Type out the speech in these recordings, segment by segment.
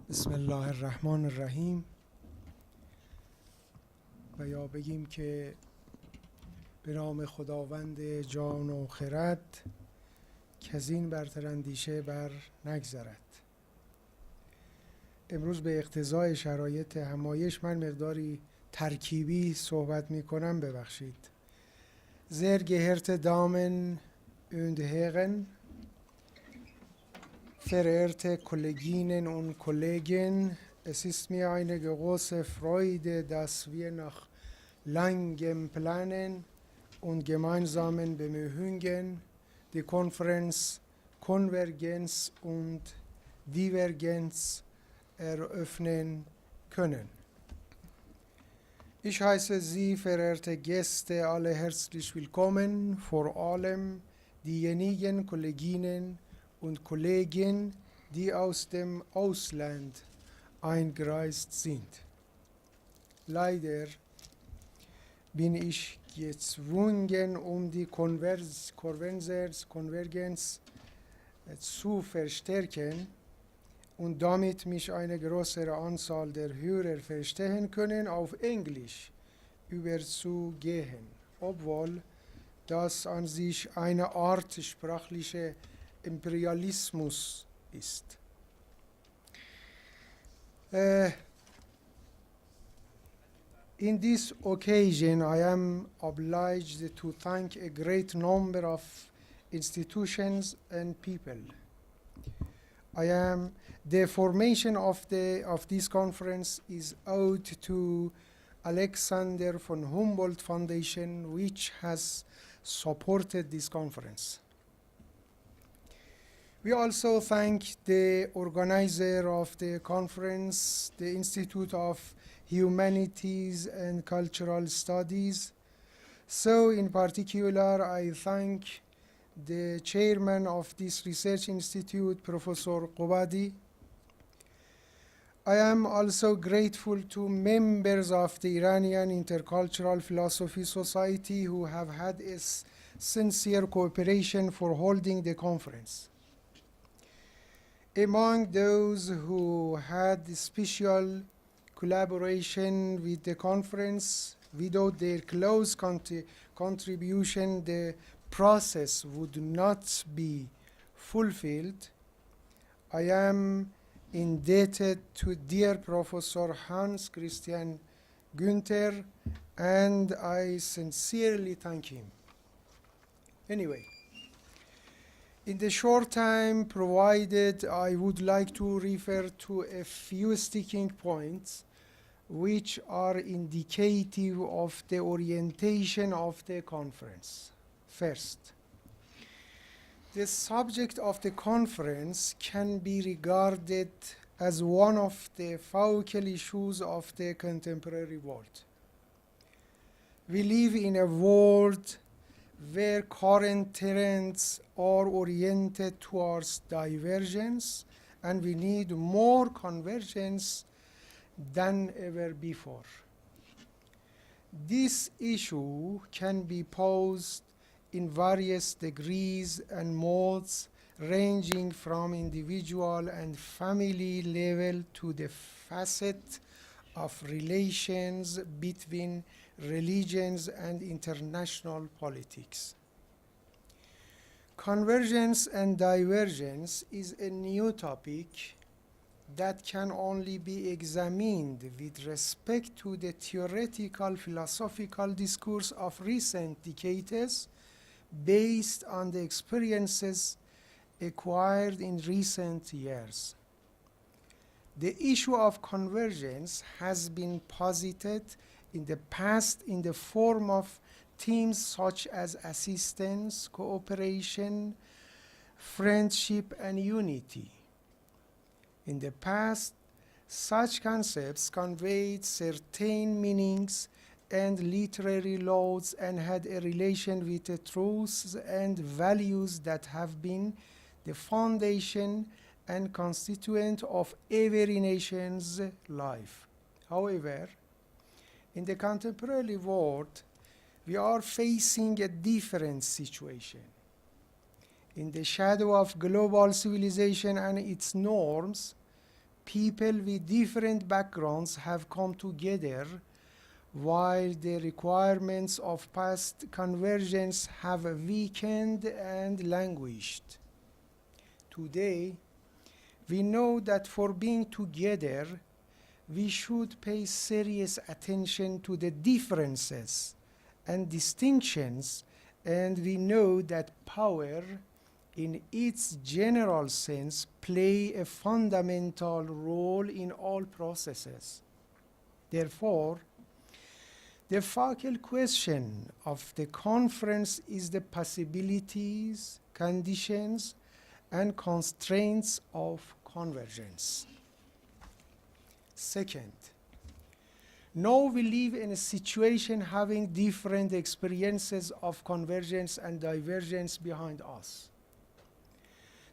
بسم الله الرحمن الرحیم. و یا بگیم که به نام خداوند جان و خرد که از این برتر اندیشه بر نگذرد. امروز به اقتضای شرایط همایش من مقداری ترکیبی صحبت می کنم، ببخشید. Sehr geehrte Damen und Herren, verehrte Kolleginnen und Kollegen, es ist mir eine große Freude, dass wir nach langem Planen und gemeinsamen Bemühungen die Konferenz Konvergenz und Divergenz eröffnen können. Ich heiße Sie, verehrte Gäste, alle herzlich willkommen, vor allem diejenigen Kolleginnen und Kollegen, die aus dem Ausland eingereist sind. Leider bin ich gezwungen, um die Konvergenz zu verstärken und damit mich eine größere Anzahl der Hörer verstehen können, auf Englisch überzugehen, obwohl das an sich eine Art sprachlicher Imperialismus ist. In this occasion, I am obliged to thank a great number of institutions and people. The formation of this conference is owed to Alexander von Humboldt Foundation, which has supported this conference. We also thank the organizer of the conference, the Institute of Humanities and Cultural Studies. So in particular, I thank the chairman of this research institute, Professor Qobadi. I am also grateful to members of the Iranian Intercultural Philosophy Society who have had a sincere cooperation for holding the conference. Among those who had special collaboration with the conference, without their close contribution, the process would not be fulfilled. I am indebted to dear Professor Hans Christian Günther, and I sincerely thank him. Anyway, in the short time provided, I would like to refer to a few sticking points which are indicative of the orientation of the conference. First, the subject of the conference can be regarded as one of the focal issues of the contemporary world. We live in a world where current trends are oriented towards divergence, and we need more convergence than ever before. This issue can be posed in various degrees and modes, ranging from individual and family level to the facet of relations between religions and international politics. Convergence and divergence is a new topic that can only be examined with respect to the theoretical philosophical discourse of recent decades based on the experiences acquired in recent years. The issue of convergence has been posited in the past in the form of themes such as assistance, cooperation, friendship, and unity. In the past, such concepts conveyed certain meanings and literary laws and had a relation with the truths and values that have been the foundation and constituent of every nation's life. However, in the contemporary world, we are facing a different situation. In the shadow of global civilization and its norms, people with different backgrounds have come together while the requirements of past convergence have weakened and languished. Today, we know that for being together, we should pay serious attention to the differences and distinctions, and we know that power, in its general sense, play a fundamental role in all processes. Therefore, the focal question of the conference is the possibilities, conditions, and constraints of convergence. Second, now we live in a situation having different experiences of convergence and divergence behind us.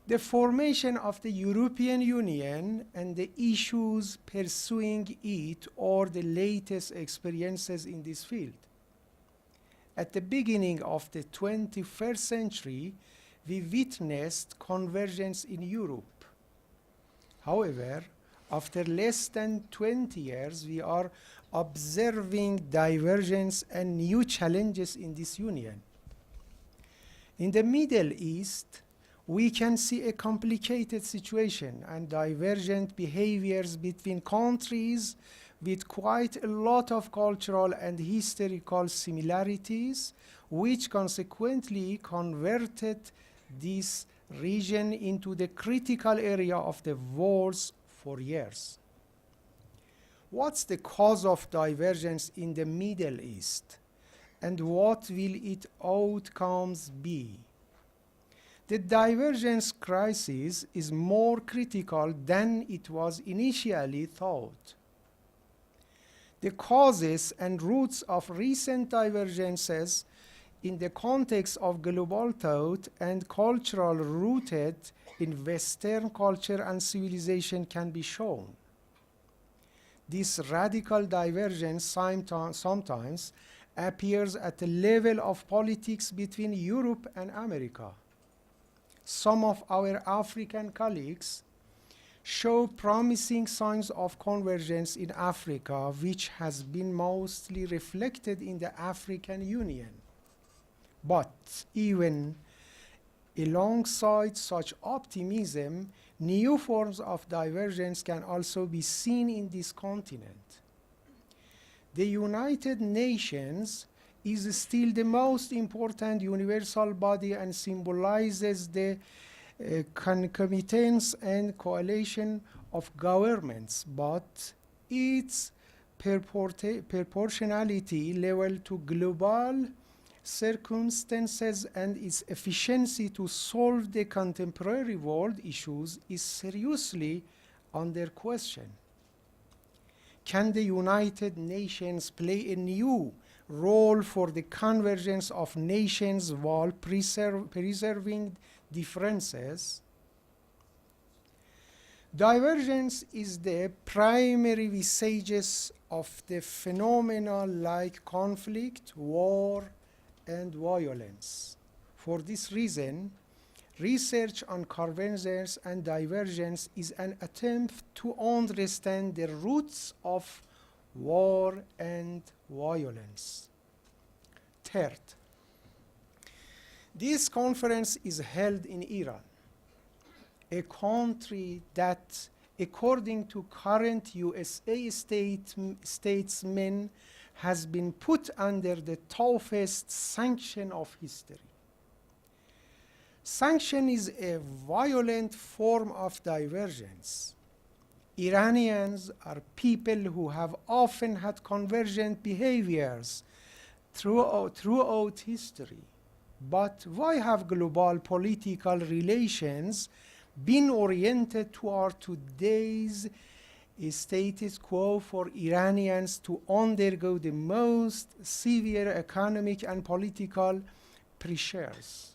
The formation of the European Union and the issues pursuing it are the latest experiences in this field. At the beginning of the 21st century, we witnessed convergence in Europe. However, after less than 20 years, we are observing divergence and new challenges in this union. In the Middle East, we can see a complicated situation and divergent behaviors between countries with quite a lot of cultural and historical similarities, which consequently converted this region into the critical area of the wars for years. What's the cause of divergence in the Middle East, and what will its outcomes be? The divergence crisis is more critical than it was initially thought. The causes and roots of recent divergences in the context of global thought and cultural rooted in Western culture and civilization can be shown. This radical divergence sometimes appears at the level of politics between Europe and America. Some of our African colleagues show promising signs of convergence in Africa, which has been mostly reflected in the African Union. But even alongside such optimism, new forms of divergence can also be seen in this continent. The United Nations is still the most important universal body and symbolizes the concomitance and coalition of governments, but its proportionality level to global circumstances and its efficiency to solve the contemporary world issues is seriously under question. Can the United Nations play a new role for the convergence of nations while preserving differences? Divergence is the primary visages of the phenomena like conflict, war, and violence. For this reason, research on convergence and divergence is an attempt to understand the roots of war and violence. Third, this conference is held in Iran, a country that, according to current USA statesmen, has been put under the toughest sanction of history. Sanction is a violent form of divergence. Iranians are people who have often had convergent behaviors throughout history. But why have global political relations been oriented toward today's status quo for Iranians to undergo the most severe economic and political pressures?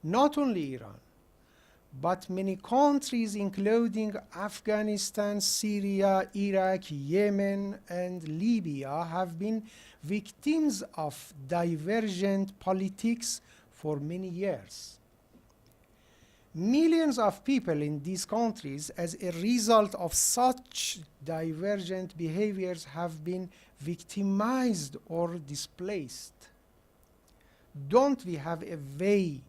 Not only Iran, but many countries including Afghanistan, Syria, Iraq, Yemen, and Libya have been victims of divergent politics for many years. Millions of people in these countries, as a result of such divergent behaviors, have been victimized or displaced. Don't we have a way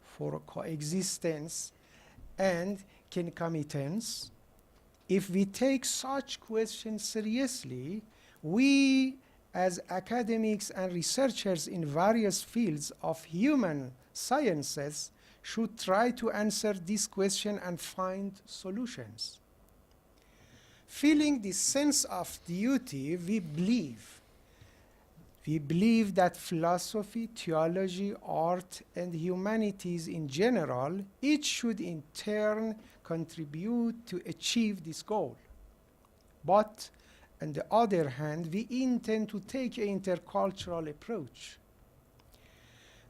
for coexistence and concomitance? If we take such questions seriously, we as academics and researchers in various fields of human sciences should try to answer this question and find solutions. Feeling this sense of duty, we believe that philosophy, theology, art, and humanities in general, each should in turn contribute to achieve this goal. But on the other hand, we intend to take an intercultural approach.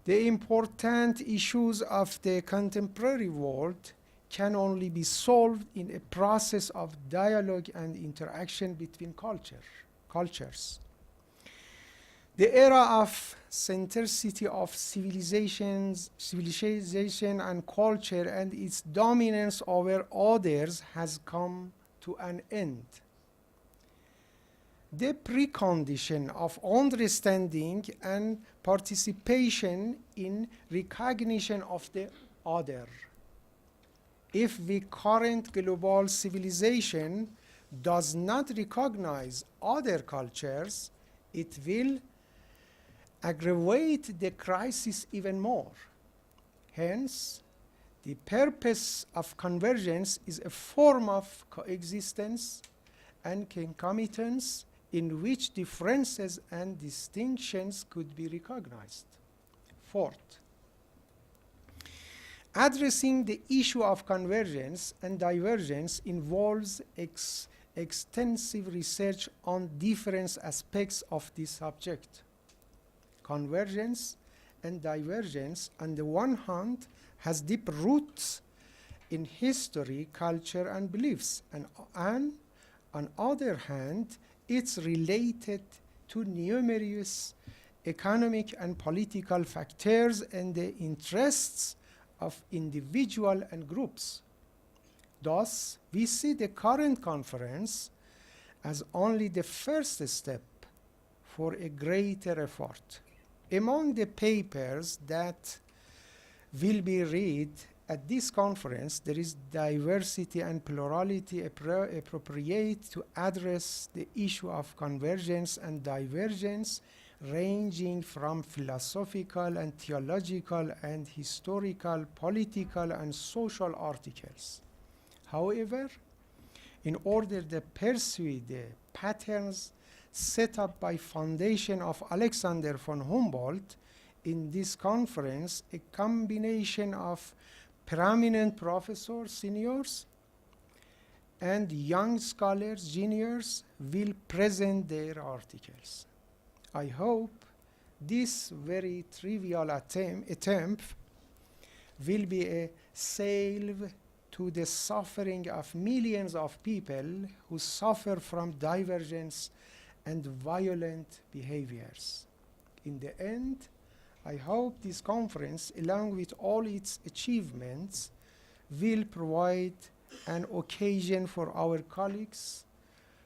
The important issues of the contemporary world can only be solved in a process of dialogue and interaction between cultures. The era of centricity of civilization and culture and its dominance over others has come to an end. The precondition of understanding and participation in recognition of the other. If the current global civilization does not recognize other cultures, it will aggravate the crisis even more. Hence, the purpose of convergence is a form of coexistence and concomitance in which differences and distinctions could be recognized. Fourth, addressing the issue of convergence and divergence involves extensive research on different aspects of this subject. Convergence and divergence, on the one hand, has deep roots in history, culture, and beliefs, and on the other hand, it's related to numerous economic and political factors and the interests of individuals and groups. Thus, we see the current conference as only the first step for a greater effort. Among the papers that will be read at this conference, there is diversity and plurality appropriate to address the issue of convergence and divergence, ranging from philosophical and theological and historical, political and social articles. However, in order to pursue the patterns set up by foundation of Alexander von Humboldt, in this conference, a combination of prominent professors, seniors, and young scholars, juniors, will present their articles. I hope this very trivial attempt will be a salve to the suffering of millions of people who suffer from divergence and violent behaviors. In the end, I hope this conference, along with all its achievements, will provide an occasion for our colleagues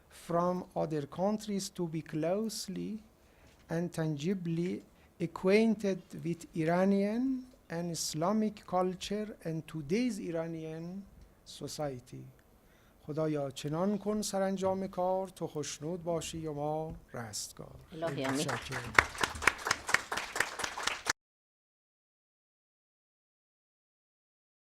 from other countries to be closely and tangibly acquainted with Iranian and Islamic culture and today's Iranian society. خدایا چنان کن سرانجام کار تو خوشنود باشی و ما رستگار. الهی آمین.